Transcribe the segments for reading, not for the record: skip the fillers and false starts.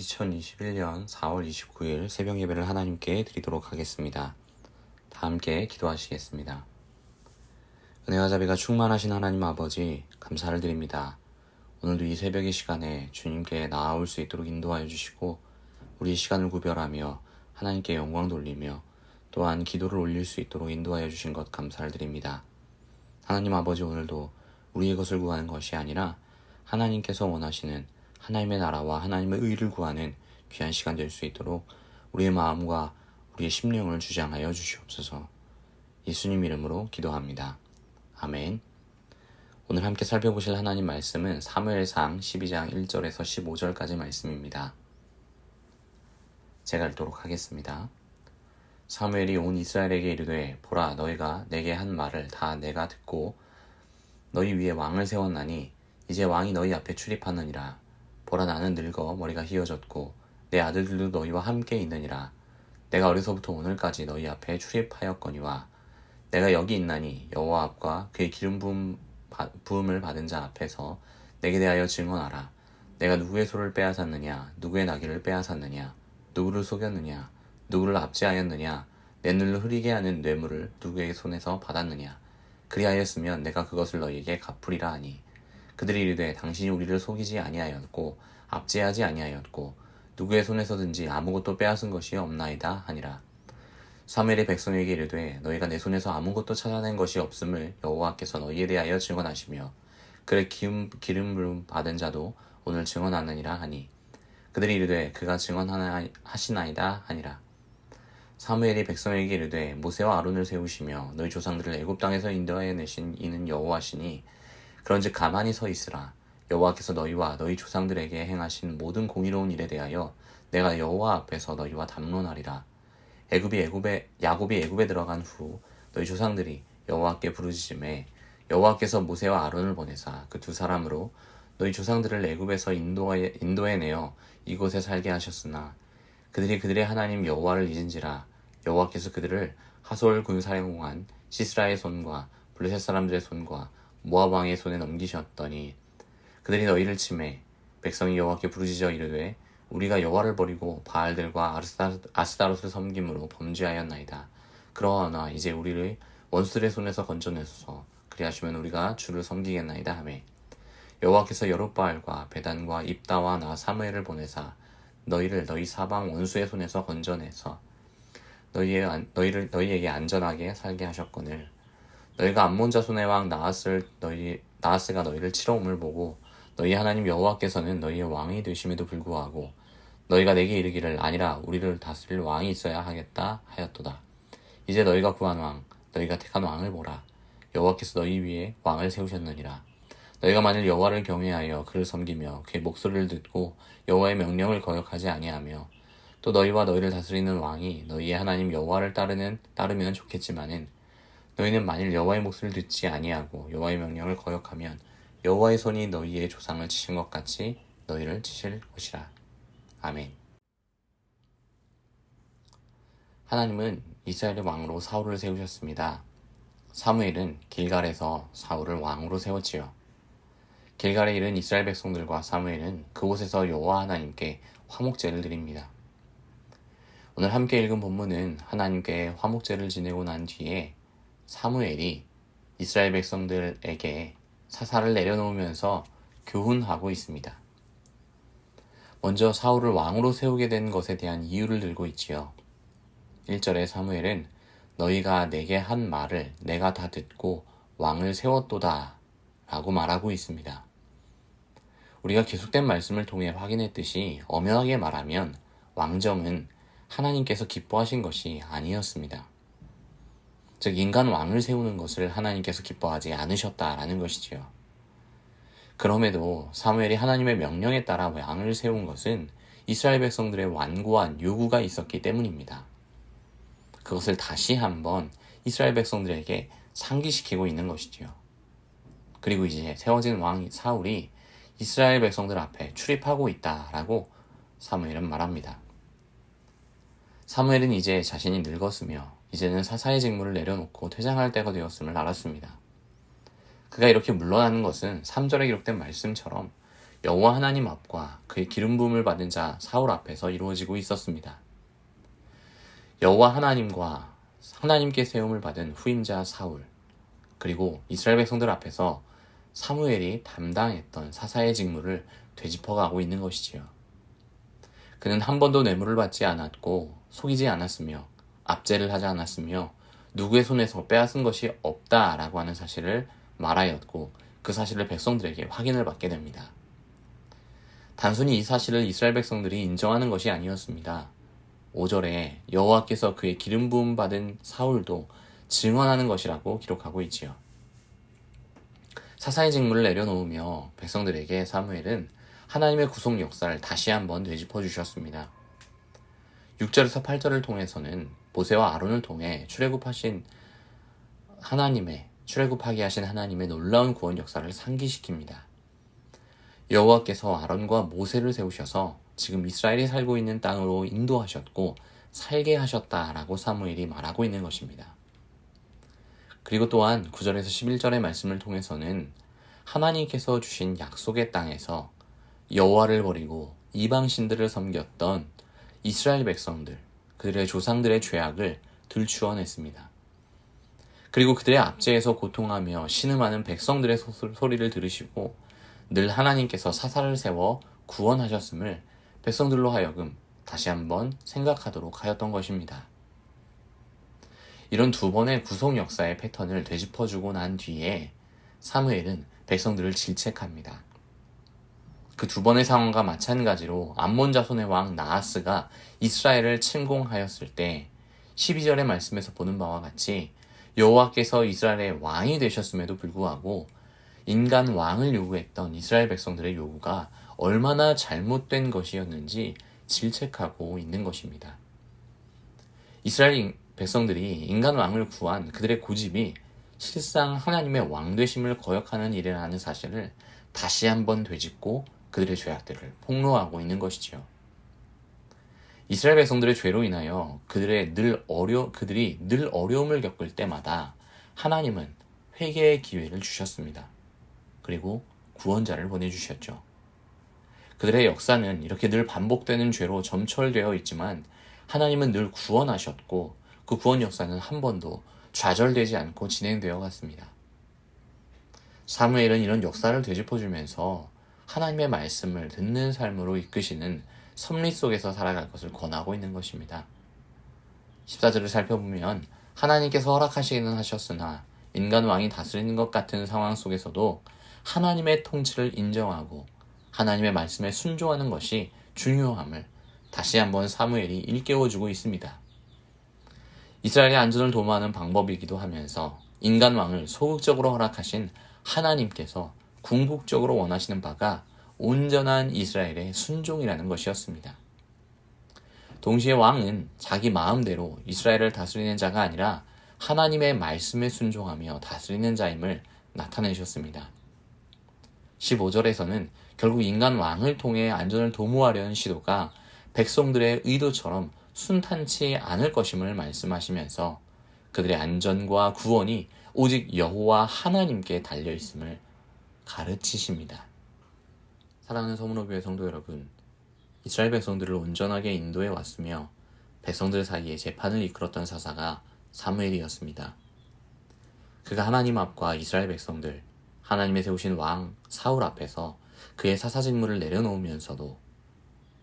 2021년 4월 29일 새벽 예배를 하나님께 드리도록 하겠습니다. 다 함께 기도하시겠습니다. 은혜와 자비가 충만하신 하나님 아버지, 감사를 드립니다. 오늘도 이 새벽의 시간에 주님께 나아올 수 있도록 인도하여 주시고 우리의 시간을 구별하며 하나님께 영광 돌리며 또한 기도를 올릴 수 있도록 인도하여 주신 것 감사를 드립니다. 하나님 아버지, 오늘도 우리의 것을 구하는 것이 아니라 하나님께서 원하시는 하나님의 나라와 하나님의 의를 구하는 귀한 시간 될 수 있도록 우리의 마음과 우리의 심령을 주장하여 주시옵소서. 예수님 이름으로 기도합니다. 아멘. 오늘 함께 살펴보실 하나님 말씀은 사무엘상 12장 1절에서 15절까지 말씀입니다. 제가 읽도록 하겠습니다. 사무엘이 온 이스라엘에게 이르되, 보라, 너희가 내게 한 말을 다 내가 듣고 너희 위에 왕을 세웠나니 이제 왕이 너희 앞에 출입하느니라. 보라, 나는 늙어 머리가 휘어졌고 내 아들들도 너희와 함께 있느니라. 내가 어려서부터 오늘까지 너희 앞에 출입하였거니와 내가 여기 있나니 여호와 앞과 그의 기름 부음을 받은 자 앞에서 내게 대하여 증언하라. 내가 누구의 소를 빼앗았느냐, 누구의 나귀를 빼앗았느냐, 누구를 속였느냐, 누구를 압제하였느냐, 내 눈을 흐리게 하는 뇌물을 누구의 손에서 받았느냐. 그리하였으면 내가 그것을 너희에게 갚으리라 하니, 그들이 이르되, 당신이 우리를 속이지 아니하였고 압제하지 아니하였고 누구의 손에서든지 아무것도 빼앗은 것이 없나이다 하니라. 사무엘이 백성에게 이르되, 너희가 내 손에서 아무것도 찾아낸 것이 없음을 여호와께서 너희에 대하여 증언하시며 그의 기름 부음 받은 자도 오늘 증언하느니라 하니, 그들이 이르되, 그가 증언하시나이다 하니라. 사무엘이 백성에게 이르되, 모세와 아론을 세우시며 너희 조상들을 애굽 땅에서 인도하여 내신 이는 여호와시니 그런즉 가만히 서 있으라. 여호와께서 너희와 너희 조상들에게 행하신 모든 공의로운 일에 대하여 내가 여호와 앞에서 너희와 담론하리라. 야곱이 애굽에 들어간 후 너희 조상들이 여호와께 부르짖음에 여호와께서 모세와 아론을 보내사 그 두 사람으로 너희 조상들을 애굽에서 인도해 내어 이곳에 살게 하셨으나 그들이 그들의 하나님 여호와를 잊은지라. 여호와께서 그들을 하솔 군사령관 시스라의 손과 블레셋 사람들의 손과 모압 왕의 손에 넘기셨더니 그들이 너희를 치매 백성이 여호와께 부르짖어 이르되, 우리가 여호와를 버리고 바알들과 아스다롯을 섬김으로 범죄하였나이다. 그러하나 이제 우리를 원수들의 손에서 건져내소서. 그리하시면 우리가 주를 섬기겠나이다 하매, 여호와께서 여룻바알과 베단과 입다와 나 사무엘을 보내사 너희를 너희 사방 원수의 손에서 건져내서 너희에게 안전하게 살게 하셨거늘, 너희가 암몬 자손의 왕 나하스가 너희를 치러 옴을 보고 너희 하나님 여호와께서는 너희의 왕이 되심에도 불구하고 너희가 내게 이르기를, 아니라 우리를 다스릴 왕이 있어야 하겠다 하였도다. 이제 너희가 구한 왕, 너희가 택한 왕을 보라. 여호와께서 너희 위에 왕을 세우셨느니라. 너희가 만일 여호와를 경외하여 그를 섬기며 그의 목소리를 듣고 여호와의 명령을 거역하지 아니하며 또 너희와 너희를 다스리는 왕이 너희의 하나님 여호와를 따르면 좋겠지만은, 너희는 만일 여호와의 목소리를 듣지 아니하고 여호와의 명령을 거역하면 여호와의 손이 너희의 조상을 치신 것 같이 너희를 치실 것이라. 아멘. 하나님은 이스라엘의 왕으로 사울을 세우셨습니다. 사무엘은 길갈에서 사울을 왕으로 세웠지요. 길갈에 이른 이스라엘 백성들과 사무엘은 그곳에서 여호와 하나님께 화목제를 드립니다. 오늘 함께 읽은 본문은 하나님께 화목제를 지내고 난 뒤에 사무엘이 이스라엘 백성들에게 사사를 내려놓으면서 교훈하고 있습니다. 먼저 사울을 왕으로 세우게 된 것에 대한 이유를 들고 있지요. 1절에 사무엘은 너희가 내게 한 말을 내가 다 듣고 왕을 세웠도다 라고 말하고 있습니다. 우리가 계속된 말씀을 통해 확인했듯이 엄연하게 말하면 왕정은 하나님께서 기뻐하신 것이 아니었습니다. 즉, 인간 왕을 세우는 것을 하나님께서 기뻐하지 않으셨다라는 것이지요. 그럼에도 사무엘이 하나님의 명령에 따라 왕을 세운 것은 이스라엘 백성들의 완고한 요구가 있었기 때문입니다. 그것을 다시 한번 이스라엘 백성들에게 상기시키고 있는 것이지요. 그리고 이제 세워진 왕 사울이 이스라엘 백성들 앞에 출입하고 있다라고 사무엘은 말합니다. 사무엘은 이제 자신이 늙었으며 이제는 사사의 직무를 내려놓고 퇴장할 때가 되었음을 알았습니다. 그가 이렇게 물러나는 것은 3절에 기록된 말씀처럼 여호와 하나님 앞과 그의 기름 부음을 받은 자 사울 앞에서 이루어지고 있었습니다. 여호와 하나님과 하나님께 세움을 받은 후임자 사울, 그리고 이스라엘 백성들 앞에서 사무엘이 담당했던 사사의 직무를 되짚어가고 있는 것이지요. 그는 한 번도 뇌물을 받지 않았고 속이지 않았으며 압제를 하지 않았으며 누구의 손에서 빼앗은 것이 없다라고 하는 사실을 말하였고, 그 사실을 백성들에게 확인을 받게 됩니다. 단순히 이 사실을 이스라엘 백성들이 인정하는 것이 아니었습니다. 5절에 여호와께서 그의 기름 부음 받은 사울도 증언하는 것이라고 기록하고 있지요. 사사의 직무를 내려놓으며 백성들에게 사무엘은 하나님의 구속 역사를 다시 한번 되짚어 주셨습니다. 6절에서 8절을 통해서는 모세와 아론을 통해 출애굽하게 하신 하나님의 놀라운 구원 역사를 상기시킵니다. 여호와께서 아론과 모세를 세우셔서 지금 이스라엘이 살고 있는 땅으로 인도하셨고 살게 하셨다라고 사무엘이 말하고 있는 것입니다. 그리고 또한 9절에서 11절의 말씀을 통해서는 하나님께서 주신 약속의 땅에서 여호와를 버리고 이방 신들을 섬겼던 이스라엘 백성들, 그들의 조상들의 죄악을 들추어냈습니다. 그리고 그들의 압제에서 고통하며 신음하는 백성들의 소리를 들으시고 늘 하나님께서 사사를 세워 구원하셨음을 백성들로 하여금 다시 한번 생각하도록 하였던 것입니다. 이런 두 번의 구속 역사의 패턴을 되짚어주고 난 뒤에 사무엘은 백성들을 질책합니다. 그 두 번의 상황과 마찬가지로 암몬 자손의 왕 나하스가 이스라엘을 침공하였을 때 12절의 말씀에서 보는 바와 같이 여호와께서 이스라엘의 왕이 되셨음에도 불구하고 인간 왕을 요구했던 이스라엘 백성들의 요구가 얼마나 잘못된 것이었는지 질책하고 있는 것입니다. 이스라엘 백성들이 인간 왕을 구한 그들의 고집이 실상 하나님의 왕 되심을 거역하는 일이라는 사실을 다시 한번 되짚고 그들의 죄악들을 폭로하고 있는 것이지요. 이스라엘 백성들의 죄로 인하여 그들이 늘 어려움을 겪을 때마다 하나님은 회개의 기회를 주셨습니다. 그리고 구원자를 보내주셨죠. 그들의 역사는 이렇게 늘 반복되는 죄로 점철되어 있지만 하나님은 늘 구원하셨고 그 구원 역사는 한 번도 좌절되지 않고 진행되어 갔습니다. 사무엘은 이런 역사를 되짚어주면서 하나님의 말씀을 듣는 삶으로 이끄시는 섭리 속에서 살아갈 것을 권하고 있는 것입니다. 14절을 살펴보면 하나님께서 허락하시기는 하셨으나 인간 왕이 다스리는 것 같은 상황 속에서도 하나님의 통치를 인정하고 하나님의 말씀에 순종하는 것이 중요함을 다시 한번 사무엘이 일깨워주고 있습니다. 이스라엘의 안전을 도모하는 방법이기도 하면서 인간 왕을 소극적으로 허락하신 하나님께서 궁극적으로 원하시는 바가 온전한 이스라엘의 순종이라는 것이었습니다. 동시에 왕은 자기 마음대로 이스라엘을 다스리는 자가 아니라 하나님의 말씀에 순종하며 다스리는 자임을 나타내셨습니다. 15절에서는 결국 인간 왕을 통해 안전을 도모하려는 시도가 백성들의 의도처럼 순탄치 않을 것임을 말씀하시면서 그들의 안전과 구원이 오직 여호와 하나님께 달려있음을 가르치십니다. 사랑하는 서문호교회 성도 여러분, 이스라엘 백성들을 온전하게 인도해 왔으며 백성들 사이에 재판을 이끌었던 사사가 사무엘이었습니다. 그가 하나님 앞과 이스라엘 백성들, 하나님의 세우신 왕 사울 앞에서 그의 사사 직무를 내려놓으면서도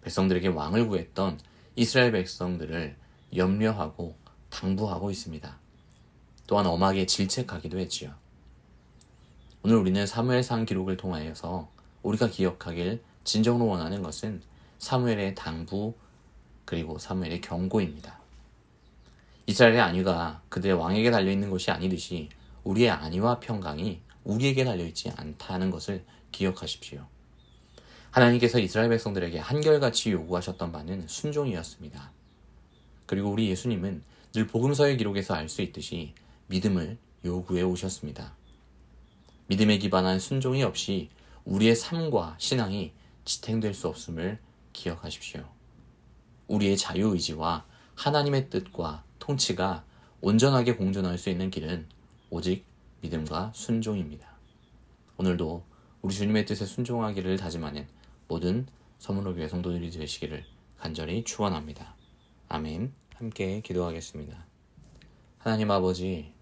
백성들에게 왕을 구했던 이스라엘 백성들을 염려하고 당부하고 있습니다. 또한 엄하게 질책하기도 했지요. 오늘 우리는 사무엘상 기록을 통하여서 우리가 기억하길 진정으로 원하는 것은 사무엘의 당부 그리고 사무엘의 경고입니다. 이스라엘의 안위가 그들의 왕에게 달려있는 것이 아니듯이 우리의 안위와 평강이 우리에게 달려있지 않다는 것을 기억하십시오. 하나님께서 이스라엘 백성들에게 한결같이 요구하셨던 바는 순종이었습니다. 그리고 우리 예수님은 늘 복음서의 기록에서 알 수 있듯이 믿음을 요구해 오셨습니다. 믿음에 기반한 순종이 없이 우리의 삶과 신앙이 지탱될 수 없음을 기억하십시오. 우리의 자유의지와 하나님의 뜻과 통치가 온전하게 공존할 수 있는 길은 오직 믿음과 순종입니다. 오늘도 우리 주님의 뜻에 순종하기를 다짐하는 모든 서문호교회 성도들이 되시기를 간절히 축원합니다. 아멘. 함께 기도하겠습니다. 하나님 아버지,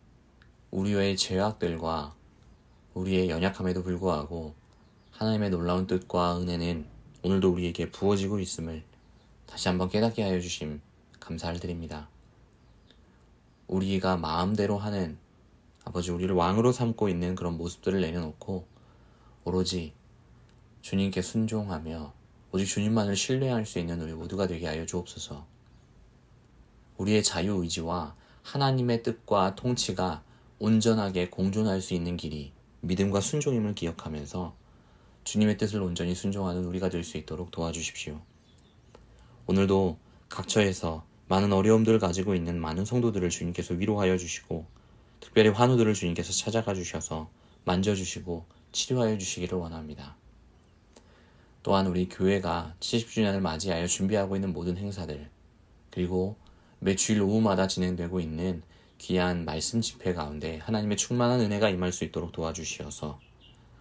우리의 죄악들과 우리의 연약함에도 불구하고 하나님의 놀라운 뜻과 은혜는 오늘도 우리에게 부어지고 있음을 다시 한번 깨닫게 하여 주심 감사를 드립니다. 우리가 마음대로 하는 아버지, 우리를 왕으로 삼고 있는 그런 모습들을 내려놓고 오로지 주님께 순종하며 오직 주님만을 신뢰할 수 있는 우리 모두가 되게 하여 주옵소서. 우리의 자유의지와 하나님의 뜻과 통치가 온전하게 공존할 수 있는 길이 믿음과 순종임을 기억하면서 주님의 뜻을 온전히 순종하는 우리가 될 수 있도록 도와주십시오. 오늘도 각처에서 많은 어려움들을 가지고 있는 많은 성도들을 주님께서 위로하여 주시고 특별히 환우들을 주님께서 찾아가 주셔서 만져주시고 치료하여 주시기를 원합니다. 또한 우리 교회가 70주년을 맞이하여 준비하고 있는 모든 행사들, 그리고 매 주일 오후마다 진행되고 있는 귀한 말씀 집회 가운데 하나님의 충만한 은혜가 임할 수 있도록 도와주시어서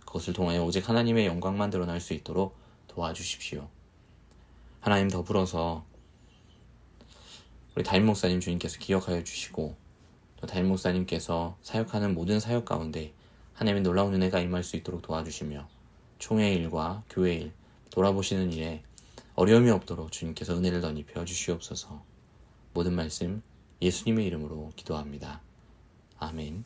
그것을 통하여 오직 하나님의 영광만 드러날 수 있도록 도와주십시오. 하나님, 더불어서 우리 담임 목사님 주님께서 기억하여 주시고 또 담임 목사님께서 사역하는 모든 사역 가운데 하나님의 놀라운 은혜가 임할 수 있도록 도와주시며 총회 일과 교회 일, 돌아보시는 일에 어려움이 없도록 주님께서 은혜를 더 입혀 주시옵소서. 모든 말씀 예수님의 이름으로 기도합니다. 아멘.